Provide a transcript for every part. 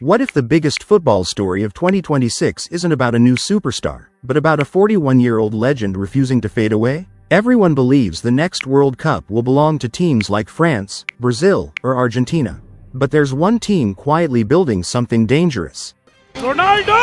What if the biggest football story of 2026 isn't about a new superstar, but about a 41-year-old legend refusing to fade away? Everyone believes the next World Cup will belong to teams like France, Brazil, or Argentina. But there's one team quietly building something dangerous. Ronaldo!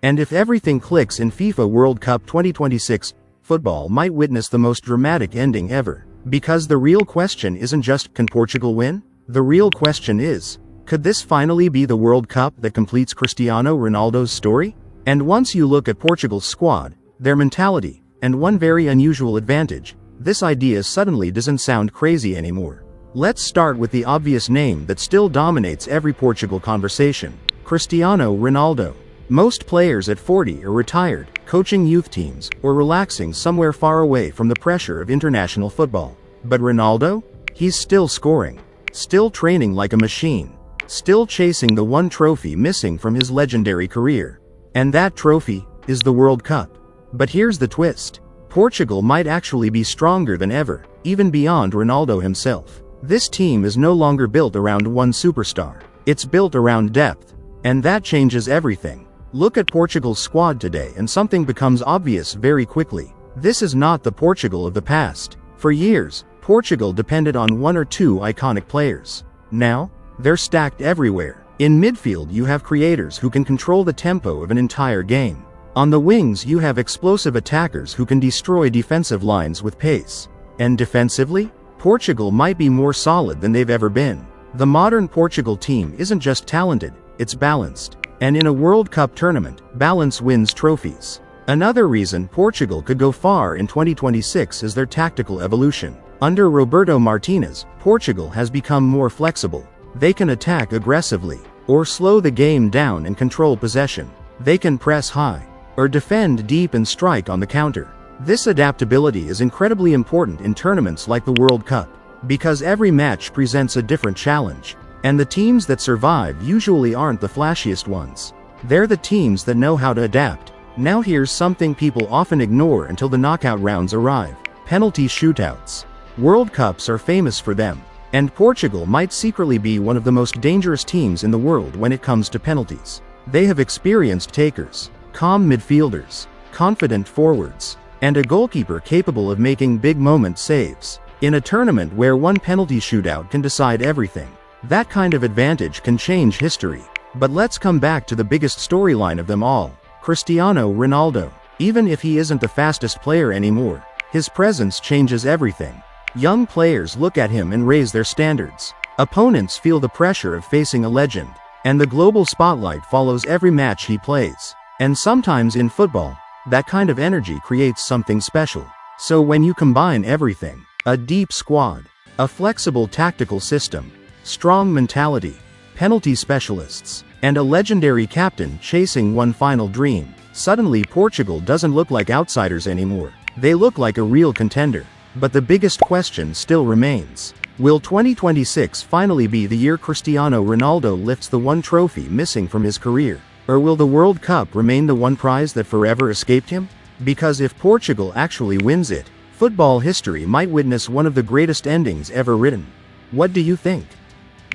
And if everything clicks in FIFA World Cup 2026, football might witness the most dramatic ending ever. Because the real question isn't just, can Portugal win? The real question is, could this finally be the World Cup that completes Cristiano Ronaldo's story? And once you look at Portugal's squad, their mentality, and one very unusual advantage, this idea suddenly doesn't sound crazy anymore. Let's start with the obvious name that still dominates every Portugal conversation: Cristiano Ronaldo. Most players at 40 are retired, coaching youth teams, or relaxing somewhere far away from the pressure of international football. But Ronaldo? He's still scoring, still training like a machine, still chasing the one trophy missing from his legendary career. And that trophy is the World Cup. But here's the twist. Portugal might actually be stronger than ever, even beyond Ronaldo himself. This team is no longer built around one superstar. It's built around depth. And that changes everything. Look at Portugal's squad today and something becomes obvious very quickly. This is not the Portugal of the past. For years, Portugal depended on one or two iconic players. Now, they're stacked everywhere. In midfield you have creators who can control the tempo of an entire game. On the wings you have explosive attackers who can destroy defensive lines with pace. And defensively, Portugal might be more solid than they've ever been. The modern Portugal team isn't just talented, it's balanced. And in a World Cup tournament, balance wins trophies. Another reason Portugal could go far in 2026 is their tactical evolution. Under Roberto Martinez, Portugal has become more flexible. They can attack aggressively, or slow the game down and control possession. They can press high, or defend deep and strike on the counter. This adaptability is incredibly important in tournaments like the World Cup, because every match presents a different challenge. And the teams that survive usually aren't the flashiest ones. They're the teams that know how to adapt. Now here's something people often ignore until the knockout rounds arrive: penalty shootouts. World Cups are famous for them. And Portugal might secretly be one of the most dangerous teams in the world when it comes to penalties. They have experienced takers, calm midfielders, confident forwards, and a goalkeeper capable of making big moment saves. In a tournament where one penalty shootout can decide everything, that kind of advantage can change history. But let's come back to the biggest storyline of them all: Cristiano Ronaldo. Even if he isn't the fastest player anymore, his presence changes everything. Young players look at him and raise their standards. Opponents feel the pressure of facing a legend. And the global spotlight follows every match he plays. And sometimes in football, that kind of energy creates something special. So when you combine everything, a deep squad, a flexible tactical system, strong mentality, penalty specialists, and a legendary captain chasing one final dream, suddenly Portugal doesn't look like outsiders anymore. They look like a real contender. But the biggest question still remains: will 2026 finally be the year Cristiano Ronaldo lifts the one trophy missing from his career? Or will the World Cup remain the one prize that forever escaped him? Because if Portugal actually wins it, football history might witness one of the greatest endings ever written. What do you think?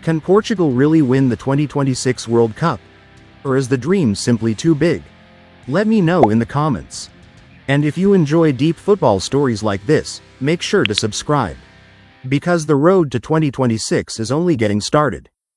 Can Portugal really win the 2026 World Cup? Or is the dream simply too big? Let me know in the comments. And if you enjoy deep football stories like this, make sure to subscribe. Because the road to 2026 is only getting started.